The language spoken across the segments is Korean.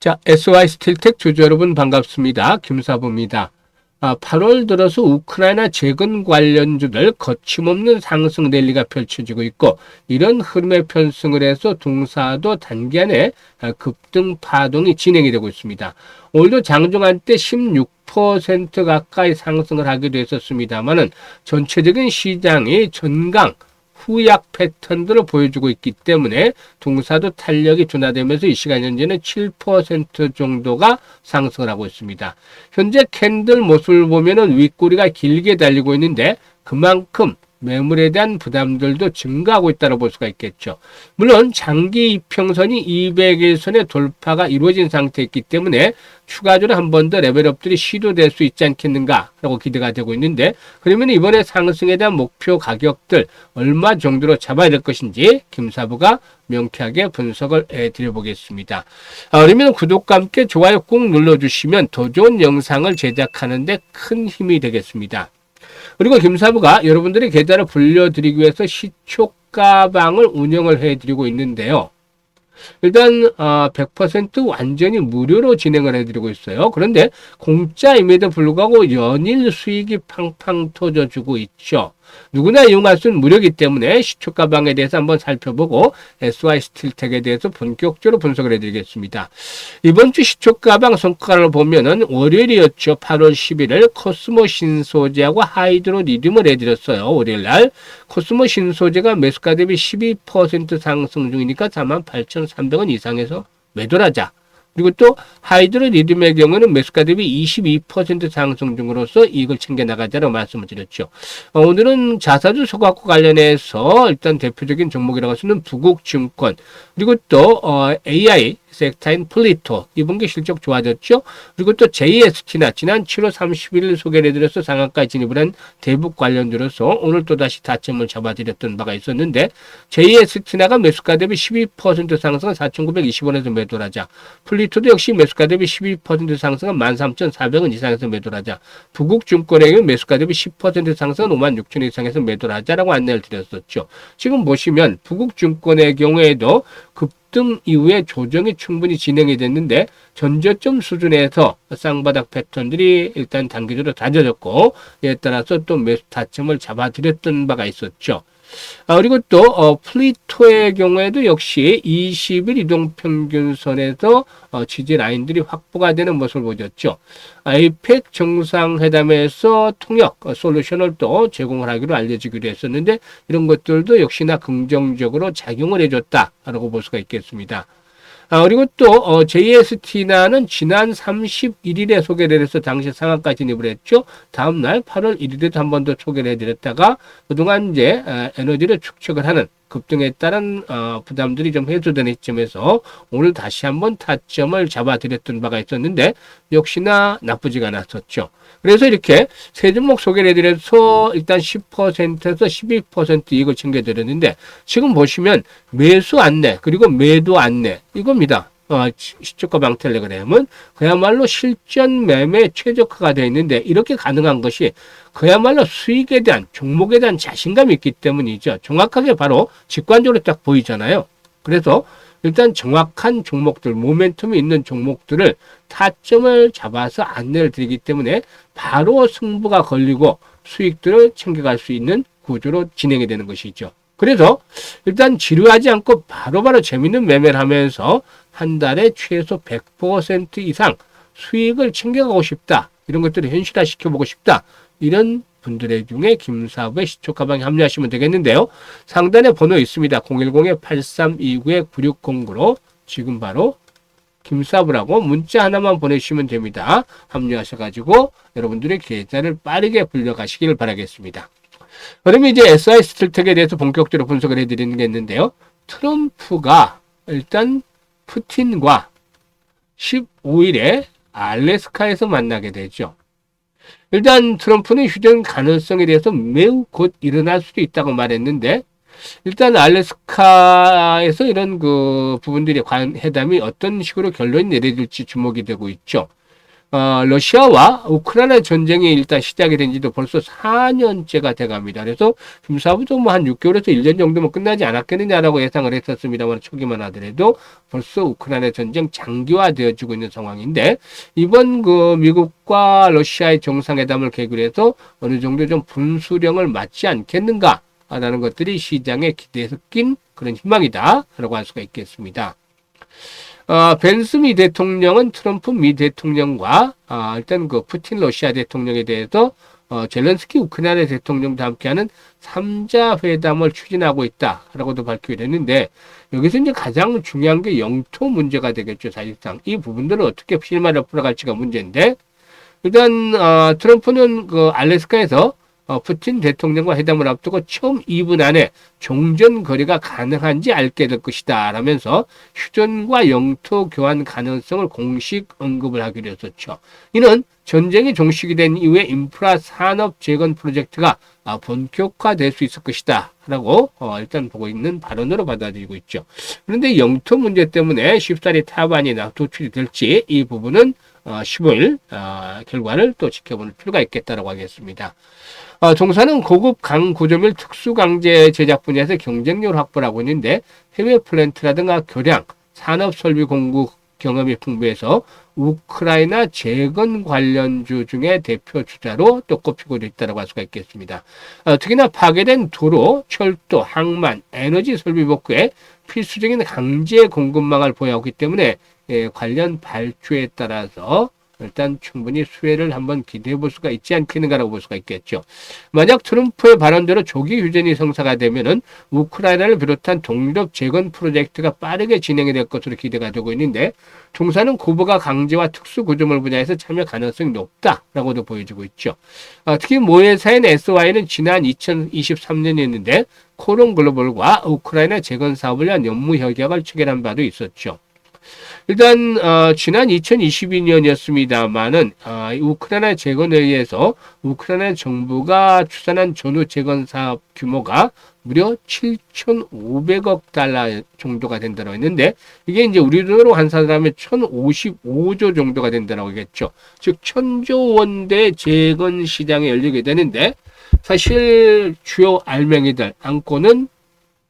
자, SY 스틸텍 주주 여러분 반갑습니다. 김사부입니다. 8월 들어서 우크라이나 재건 관련주들 거침없는 상승 랠리가 펼쳐지고 있고, 이런 흐름에 편승을 해서 동사도 단기간에 급등 파동이 진행이 되고 있습니다. 오늘도 장중한 때 16% 가까이 상승을 하기도 했었습니다만은 전체적인 시장이 전강 후약 패턴들을 보여주고 있기 때문에 동사도 탄력이 둔화되면서 이 시간 현재는 7% 정도가 상승을 하고 있습니다. 현재 캔들 모습을 보면은 윗꼬리가 길게 달리고 있는데 그만큼 매물에 대한 부담들도 증가하고 있다고 볼 수가 있겠죠. 물론 장기 이평선이 200일선의 돌파가 이루어진 상태였기 때문에 추가적으로 한 번 더 레벨업들이 시도될 수 있지 않겠는가라고 기대가 되고 있는데, 그러면 이번에 상승에 대한 목표 가격들 얼마 정도로 잡아야 될 것인지 김사부가 명쾌하게 분석을 해드려보겠습니다. 그러면 구독과 함께 좋아요 꾹 눌러주시면 더 좋은 영상을 제작하는 데 큰 힘이 되겠습니다. 그리고 김사부가 여러분들의 계좌를 불려드리기 위해서 시초가방을 운영을 해드리고 있는데요. 일단 100% 완전히 무료로 진행을 해드리고 있어요. 그런데 공짜임에도 불구하고 연일 수익이 팡팡 터져주고 있죠. 누구나 이용할 수 있는 무료이기 때문에 시초가방에 대해서 한번 살펴보고 SY 스틸텍에 대해서 본격적으로 분석을 해드리겠습니다. 이번 주 시초가방 성과를 보면은 월요일이었죠. 8월 11일 코스모 신소재하고 하이드로 리튬을 해드렸어요. 월요일날 코스모 신소재가 매수가 대비 12% 상승 중이니까 48,300원 이상에서 매도하자. 그리고 또 하이드로 리튬의 경우는 매수가 대비 22% 상승 중으로서 이익을 챙겨나가자라고 말씀을 드렸죠. 오늘은 자사주 소각과 관련해서 일단 대표적인 종목이라고 할 수 있는 부국증권, 그리고 또 AI 섹타인 플리토, 이번 게 실적 좋아졌죠. 그리고 또 JST나 지난 7월 30일 소개를 해드려서 상한가에 진입을 한 대북 관련주로서 오늘 또다시 타점을 잡아드렸던 바가 있었는데, JST나가 매수가 대비 12% 상승한 4,920원에서 매도를 하자. 플리토도 역시 매수가 대비 12% 상승한 13,400원 이상에서 매도를 하자. 부국증권의 경우 매수가 대비 10% 상승한 56,000원 이상에서 매도를 하자라고 안내를 드렸었죠. 지금 보시면 부국증권의 경우에도 급등 이후에 조정이 충분히 진행이 됐는데 전저점 수준에서 쌍바닥 패턴들이 일단 단기적으로 다져졌고, 이에 따라서 또 매수 타점을 잡아드렸던 바가 있었죠. 그리고 또 플리토의 경우에도 역시 20일 이동평균선에서 지지 라인들이 확보가 되는 모습을 보였죠. 아이펙 정상회담에서 통역 솔루션을 또 제공을 하기로 알려지기로 했었는데, 이런 것들도 역시나 긍정적으로 작용을 해줬다라고 볼 수가 있겠습니다. 그리고 또 JST나는 지난 31일에 소개를 해서 당시 상한가 진입을 했죠. 다음날 8월 1일에도 한 번 더 소개를 해드렸다가 그동안 이제 에너지를 축적을 하는 급등에 따른 부담들이 좀 해소되는 시점에서 오늘 다시 한번 타점을 잡아드렸던 바가 있었는데 역시나 나쁘지가 않았었죠. 그래서 이렇게 세 종목 소개를 해드려서 일단 10%에서 12% 이익을 챙겨드렸는데, 지금 보시면 매수 안내 그리고 매도 안내 이겁니다. 시초가 방텔레그램은 그야말로 실전 매매 최적화가 되어 있는데, 이렇게 가능한 것이 그야말로 수익에 대한, 종목에 대한 자신감이 있기 때문이죠. 정확하게 바로 직관적으로 딱 보이잖아요. 그래서 일단 정확한 종목들, 모멘텀이 있는 종목들을 타점을 잡아서 안내를 드리기 때문에 바로 승부가 걸리고 수익들을 챙겨갈 수 있는 구조로 진행이 되는 것이죠. 그래서 일단 지루하지 않고 바로바로 재밌는 매매를 하면서 한 달에 최소 100% 이상 수익을 챙겨가고 싶다, 이런 것들을 현실화 시켜보고 싶다, 이런 분들의 중에 김사부의 시초가방에 합류하시면 되겠는데요. 상단에 번호 있습니다. 010-8329-9609로 지금 바로 김사부라고 문자 하나만 보내주시면 됩니다. 합류하셔가지고 여러분들의 계좌를 빠르게 불려가시기를 바라겠습니다. 그러면 이제 SI 스틸텍에 대해서 본격적으로 분석을 해드리는 게 있는데요. 트럼프가 일단 푸틴과 15일에 알래스카에서 만나게 되죠. 일단 트럼프는 휴전 가능성에 대해서 매우 곧 일어날 수도 있다고 말했는데, 일단 알래스카에서 이런 그 부분들의 회담이 어떤 식으로 결론이 내려질지 주목이 되고 있죠. 러시아와 우크라이나 전쟁이 일단 시작이 된 지도 벌써 4년째가 돼갑니다. 그래서 김사부도 뭐 한 6개월에서 1년 정도면 끝나지 않았겠느냐라고 예상을 했었습니다만 초기만 하더라도 벌써 우크라이나 전쟁 장기화되어지고 있는 상황인데 이번 그 미국과 러시아의 정상회담을 계기로 해서 어느 정도 좀 분수령을 맞지 않겠는가라는 것들이 시장에 기대에 섞인 그런 희망이다라고 할 수가 있겠습니다. 벤스 미 대통령은 트럼프 미 대통령과 일단 그 푸틴 러시아 대통령에 대해서 젤렌스키 우크라이나 대통령도 함께하는 3자 회담을 추진하고 있다라고도 밝히게 됐는데 여기서 이제 가장 중요한 게 영토 문제가 되겠죠. 사실상 이 부분들을 어떻게 실마리를 풀어갈지가 문제인데 일단 트럼프는 그 알래스카에서 푸틴 대통령과 회담을 앞두고 처음 2분 안에 종전 거래가 가능한지 알게 될 것이다 라면서 휴전과 영토 교환 가능성을 공식 언급을 하기로 했었죠. 이는 전쟁이 종식이 된 이후에 인프라 산업 재건 프로젝트가 본격화될 수 있을 것이다 라고 일단 보고 있는 발언으로 받아들이고 있죠. 그런데 영토 문제 때문에 쉽사리 타반이 도출이 될지 이 부분은 15일 결과를 또 지켜볼 필요가 있겠다라고 하겠습니다. 동사는 고급 강구조밀 특수강제 제작 분야에서 경쟁력을 확보하고 있는데 해외 플랜트라든가 교량, 산업설비 공급 경험이 풍부해서 우크라이나 재건 관련주 중에 대표 주자로 또 꼽히고 있다고 할 수가 있겠습니다. 특히나 파괴된 도로, 철도, 항만, 에너지 설비 복구에 필수적인 강제 공급망을 보유하고 있기 때문에 관련 발주에 따라서 일단 충분히 수혜를 한번 기대해 볼 수가 있지 않겠는가라고 볼 수가 있겠죠. 만약 트럼프의 발언대로 조기 휴전이 성사가 되면은 우크라이나를 비롯한 동유럽 재건 프로젝트가 빠르게 진행이 될 것으로 기대가 되고 있는데 종사는 고부가 강제와 특수구조물 분야에서 참여 가능성이 높다라고도 보여지고 있죠. 특히 모회사인 SY는 지난 2023년이었는데 코론 글로벌과 우크라이나 재건 사업을 위한 연무 협약을 체결한 바도 있었죠. 일단 지난 2022년이었습니다만은 우크라이나 재건에 의해서 우크라이나 정부가 추산한 전후 재건 사업 규모가 무려 7,500억 달러 정도가 된다고 했는데 이게 이제 우리 돈으로 환산하면 1,055조 정도가 된다고 하겠죠. 즉 1,000조 원대 재건 시장에 열리게 되는데 사실 주요 알맹이들 안고는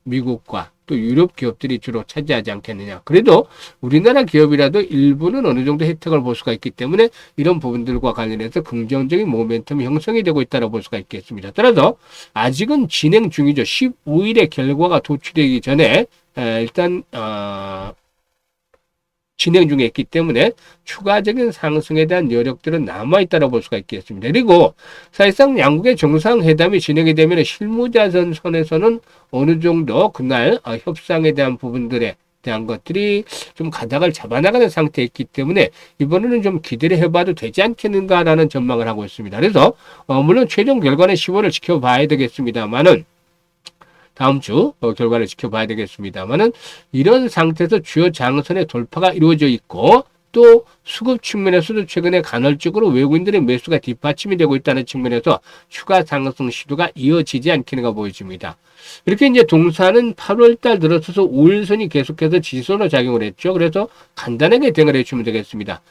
미국과 또 유럽 기업들이 주로 차지하지 않겠느냐. 그래도 우리나라 기업이라도 일부는 어느 정도 혜택을 볼 수가 있기 때문에 이런 부분들과 관련해서 긍정적인 모멘텀이 형성이 되고 있다고 볼 수가 있겠습니다. 따라서 아직은 진행 중이죠. 15일에 결과가 도출되기 전에 일단 진행 중에 있기 때문에 추가적인 상승에 대한 여력들은 남아있다고 볼 수가 있겠습니다. 그리고 사실상 양국의 정상회담이 진행이 되면 실무자선 선에서는 어느 정도 그날 협상에 대한 부분들에 대한 것들이 좀 가닥을 잡아나가는 상태에 있기 때문에 이번에는 좀 기대를 해봐도 되지 않겠는가라는 전망을 하고 있습니다. 그래서 물론 최종 결과는 10월을 지켜봐야 되겠습니다만은 다음 주 결과를 지켜봐야 되겠습니다만은 이런 상태에서 주요 장선의 돌파가 이루어져 있고 또 수급 측면에서도 최근에 간헐적으로 외국인들의 매수가 뒷받침이 되고 있다는 측면에서 추가 상승 시도가 이어지지 않겠는가 보여집니다. 이렇게 이제 동사는 8월달 들어서서 5일선이 계속해서 지지선으로 작용을 했죠. 그래서 간단하게 대응을 해주면 되겠습니다.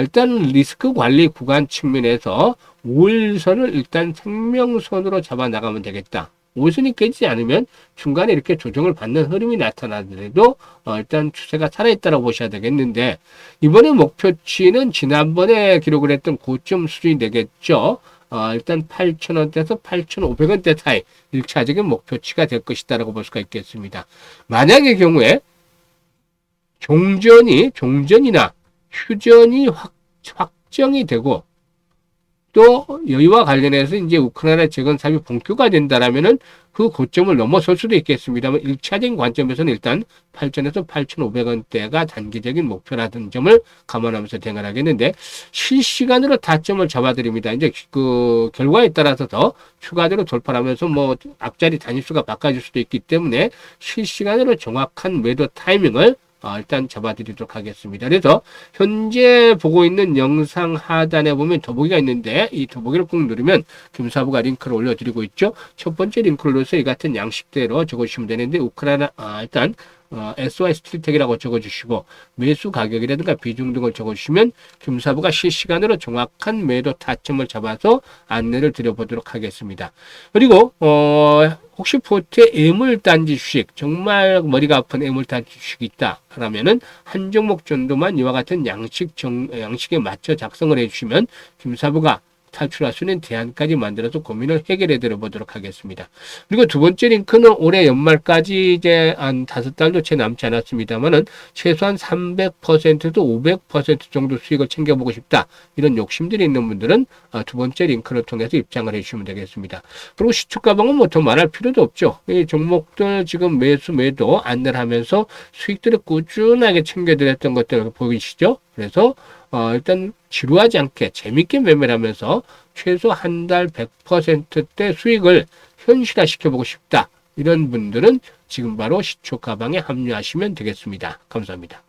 일단 리스크 관리 구간 측면에서 5일선을 일단 생명선으로 잡아 나가면 되겠다. 5선이 깨지지 않으면 중간에 이렇게 조정을 받는 흐름이 나타나더라도 일단 추세가 살아있다고 보셔야 되겠는데 이번에 목표치는 지난번에 기록을 했던 고점 수준이 되겠죠. 일단 8,000원대에서 8,500원대 사이 1차적인 목표치가 될 것이다라고 볼 수가 있겠습니다. 만약의 경우에 종전이나 휴전이 확정이 되고 또 여기와 관련해서 이제 우크라이나 재건 사업이 본격화 된다라면은 그 고점을 넘어설 수도 있겠습니다만 1차적인 관점에서는 일단 8,000에서 8,500원대가 단기적인 목표라는 점을 감안하면서 대응을 하겠는데 실시간으로 타점을 잡아드립니다. 이제 그 결과에 따라서 더 추가적으로 돌파하면서 뭐 앞자리 단위수가 바꿔질 수도 있기 때문에 실시간으로 정확한 매도 타이밍을 일단 잡아드리도록 하겠습니다. 그래서 현재 보고 있는 영상 하단에 보면 더보기가 있는데 이 더보기를 꾹 누르면 김사부가 링크를 올려드리고 있죠. 첫 번째 링크를 눌러서 이 같은 양식대로 적어주시면 되는데 우크라이나 일단 SY 스틸텍이라고 적어주시고 매수 가격이라든가 비중 등을 적어주시면 김사부가 실시간으로 정확한 매도 타점을 잡아서 안내를 드려보도록 하겠습니다. 그리고 혹시 포트에 애물단지 주식 정말 머리가 아픈 애물단지 주식이 있다 그러면은 한 종목 정도만 이와 같은 양식에 맞춰 작성을 해주시면 김사부가 탈출할 수 있는 대안까지 만들어서 고민을 해결해 드려 보도록 하겠습니다. 그리고 두 번째 링크는 올해 연말까지 이제 한 5달도 채 남지 않았습니다만은 최소한 300%도 500% 정도 수익을 챙겨보고 싶다. 이런 욕심들이 있는 분들은 두 번째 링크를 통해서 입장을 해주시면 되겠습니다. 그리고 시초 가방은 뭐 더 말할 필요도 없죠. 이 종목들 지금 매도 안내를 하면서 수익들을 꾸준하게 챙겨드렸던 것들 보이시죠? 그래서 일단 지루하지 않게 재밌게 매매를 하면서 최소 한 달 100%대 수익을 현실화 시켜보고 싶다. 이런 분들은 지금 바로 시초 가방에 합류하시면 되겠습니다. 감사합니다.